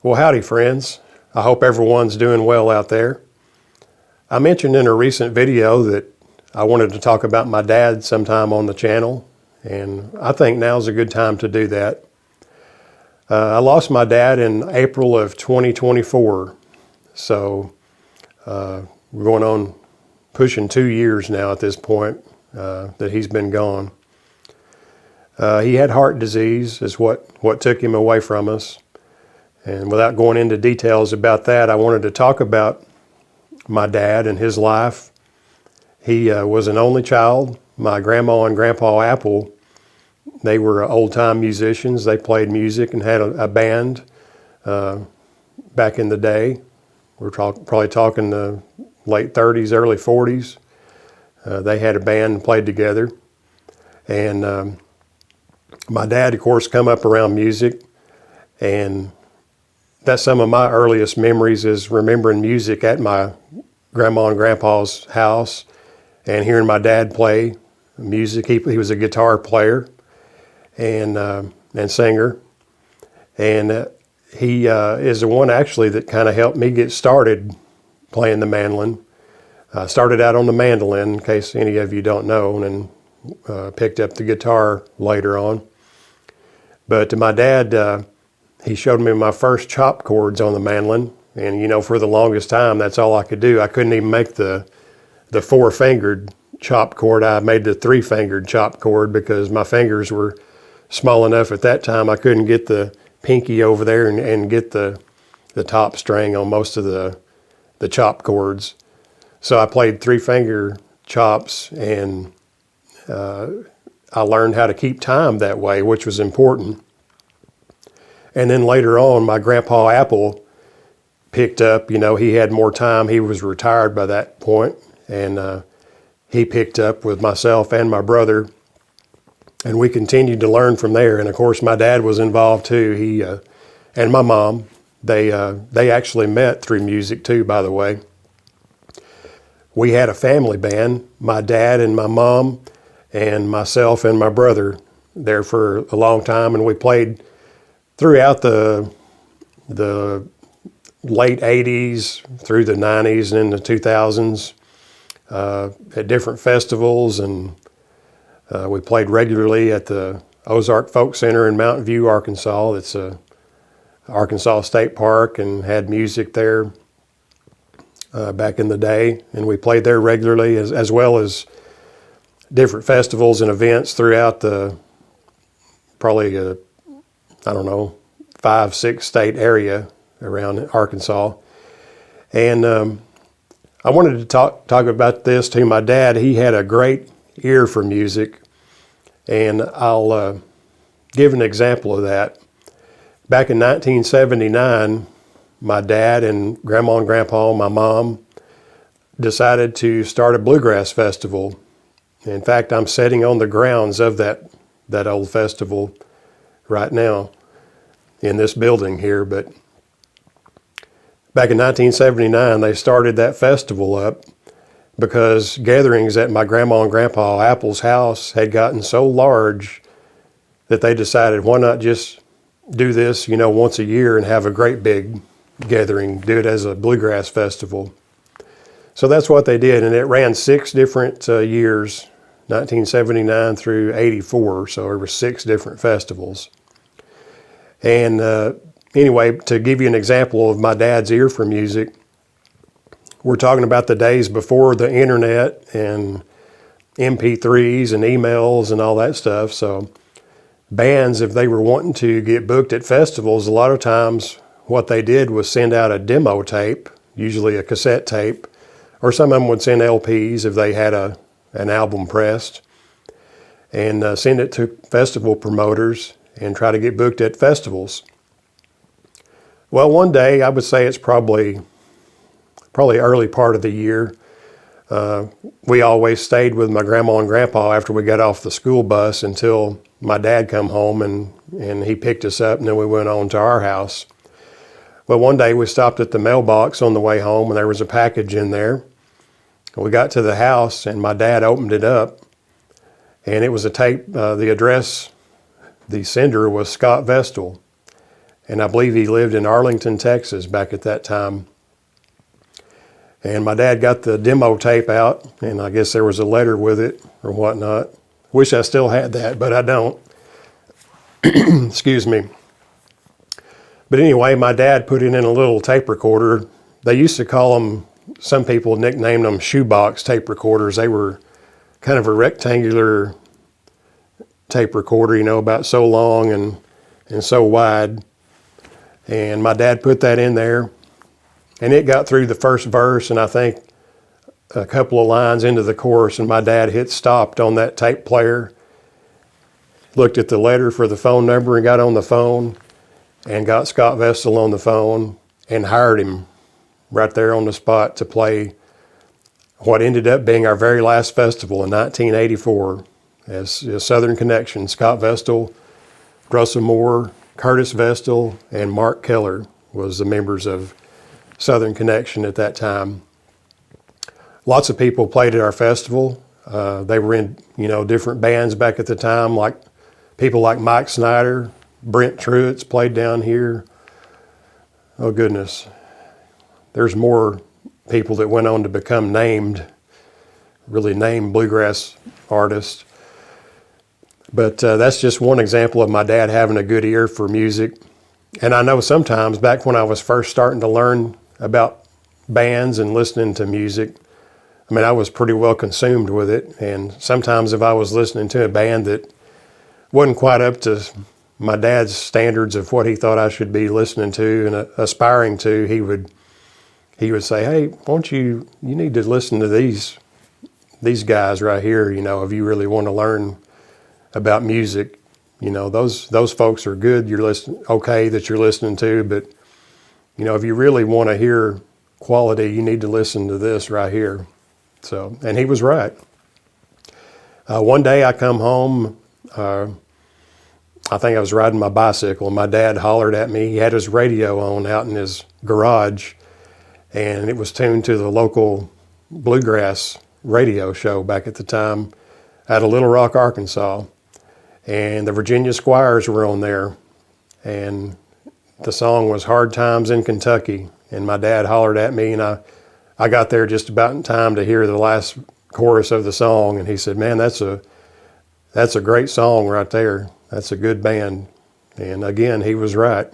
Well, howdy friends. I hope everyone's doing well out there. I mentioned in a recent video that I wanted to talk about my dad sometime on the channel, and I think now's a good time to do that. I lost my dad in April of 2024, so we're going on pushing 2 years now at this point that he's been gone. He had heart disease is what took him away from us. And without going into details about that, I wanted to talk about my dad and his life. He was an only child. My grandma and grandpa Apple, they were old-time musicians. They played music and had a band back in the day. We're probably talking the late 30s, early 40s. They had a band and played together. And my dad, of course, come up around music, and that's some of my earliest memories is remembering music at my grandma and grandpa's house and hearing my dad play music. He was a guitar player and singer. And he is the one actually that kind of helped me get started playing the mandolin. I started out on the mandolin, in case any of you don't know, and then picked up the guitar later on. But my dad, he showed me my first chop chords on the mandolin, and you know, for the longest time, that's all I could do. I couldn't even make the four-fingered chop chord. I made the three-fingered chop chord because my fingers were small enough at that time. I couldn't get the pinky over there and get the top string on most of the chop chords. So I played three-finger chops, and I learned how to keep time that way, which was important. And then later on, my grandpa Apple picked up, you know, he had more time. He was retired by that point, and he picked up with myself and my brother, and we continued to learn from there. And of course, my dad was involved too. He and my mom, they actually met through music too, by the way. We had a family band, my dad and my mom and myself and my brother there for a long time, and we played throughout the late 80s through the 90s and in the 2000s at different festivals, and we played regularly at the Ozark Folk Center in Mountain View, Arkansas. It's a Arkansas State Park, and had music there back in the day, and we played there regularly as well as different festivals and events throughout the probably I don't know, 5-6 state area around Arkansas. And I wanted to talk about this to my dad. He had a great ear for music, and I'll give an example of that. Back in 1979, my dad and grandma and grandpa, my mom, decided to start a Bluegrass Festival. In fact, I'm sitting on the grounds of that old festival right now in this building here. But back in 1979, they started that festival up because gatherings at my grandma and grandpa Apple's house had gotten so large that they decided, why not just do this, you know, once a year and have a great big gathering, do it as a Bluegrass Festival. So that's what they did, and it ran 6 different years, 1979 through 84, so there were 6 different festivals. And anyway, to give you an example of my dad's ear for music, we're talking about the days before the internet and MP3s and emails and all that stuff. So bands, if they were wanting to get booked at festivals, a lot of times what they did was send out a demo tape, usually a cassette tape, or some of them would send LPs if they had an album pressed, and send it to festival promoters and try to get booked at festivals. Well, one day, I would say it's probably early part of the year, we always stayed with my grandma and grandpa after we got off the school bus until my dad come home, and he picked us up, and then we went on to our house. Well, one day we stopped at the mailbox on the way home, and there was a package in there. We got to the house, and my dad opened it up, and it was a tape. The address, the sender was Scott Vestal, and I believe he lived in Arlington, Texas back at that time. And my dad got the demo tape out, and I guess there was a letter with it or whatnot. Wish I still had that, but I don't. Excuse me. But anyway, my dad put it in a little tape recorder. They used to call them, some people nicknamed them shoebox tape recorders. They were kind of a rectangular tape recorder, about so long and so wide. And my dad put that in there, and it got through the first verse, and I think a couple of lines into the chorus, and my dad hit stopped on that tape player, looked at the letter for the phone number and got on the phone and got Scott Vestal on the phone and hired him right there on the spot to play what ended up being our very last festival in 1984 as Southern Connection. Scott Vestal, Russell Moore, Curtis Vestal, and Mark Keller was the members of Southern Connection at that time. Lots of people played at our festival. They were in, different bands back at the time, like people like Mike Snider, Brent Truitt played down here. Oh goodness. There's more people that went on to become really named bluegrass artists. But that's just one example of my dad having a good ear for music. And I know sometimes back when I was first starting to learn about bands and listening to music, I was pretty well consumed with it. And sometimes if I was listening to a band that wasn't quite up to my dad's standards of what he thought I should be listening to and aspiring to, he would say, "Hey, won't you need to listen to these guys right here, if you really want to learn about music. Those folks are good. You're that you're listening to, but if you really want to hear quality, you need to listen to this right here." So, and he was right. One day I come home, I think I was riding my bicycle, and my dad hollered at me. He had his radio on out in his garage, and it was tuned to the local bluegrass radio show back at the time out of Little Rock, Arkansas. And the Virginia Squires were on there, and the song was Hard Times in Kentucky. And my dad hollered at me, and I got there just about in time to hear the last chorus of the song, and he said, "Man, that's a great song right there. That's a good band." And again, he was right.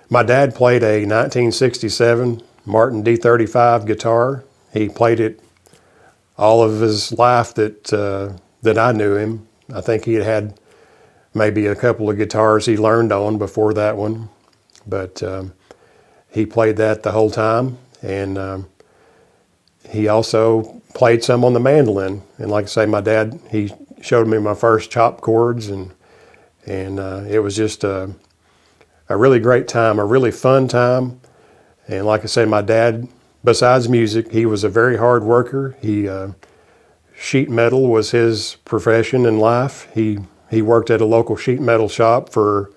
My dad played a 1967 Martin D35 guitar. He played it all of his life that I knew him. I think he had maybe a couple of guitars he learned on before that one, but he played that the whole time. And he also played some on the mandolin. And like I say, my dad, he showed me my first chop chords, and it was just a really great time, a really fun time. And like I say, my dad, besides music, he was a very hard worker. Sheet metal was his profession in life. He worked at a local sheet metal shop for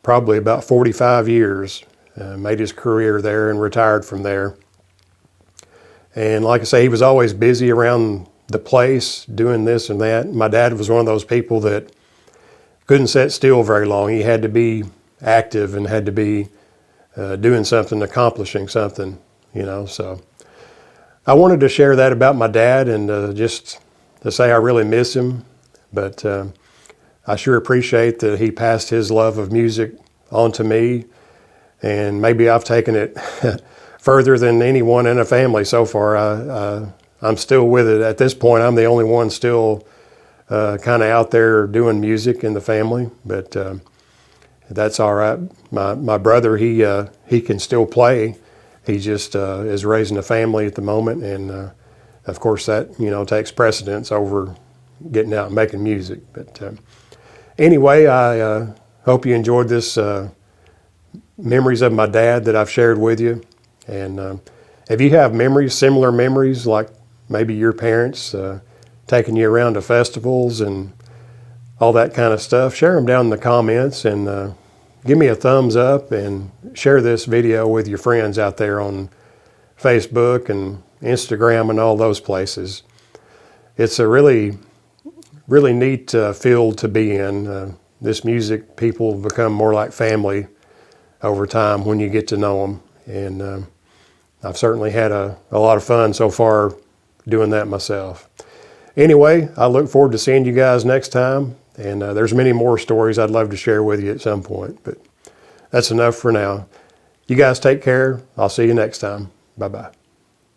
probably about 45 years, made his career there and retired from there. And like I say, he was always busy around the place doing this and that. My dad was one of those people that couldn't sit still very long. He had to be active and had to be doing something, accomplishing something, so I wanted to share that about my dad and just to say I really miss him, but I sure appreciate that he passed his love of music on to me, and maybe I've taken it further than anyone in a family so far. I'm still with it. At this point, I'm the only one still kind of out there doing music in the family, but that's all right. My brother, he can still play. He just is raising a family at the moment, and of course that takes precedence over getting out and making music. But anyway, I hope you enjoyed this memories of my dad that I've shared with you. And if you have memories, similar memories, like maybe your parents taking you around to festivals and all that kind of stuff, share them down in the comments, and give me a thumbs up and share this video with your friends out there on Facebook and Instagram and all those places. It's a really, really neat field to be in. This music, people become more like family over time when you get to know them. And I've certainly had a lot of fun so far doing that myself. Anyway, I look forward to seeing you guys next time. And there's many more stories I'd love to share with you at some point. But that's enough for now. You guys take care. I'll see you next time. Bye-bye.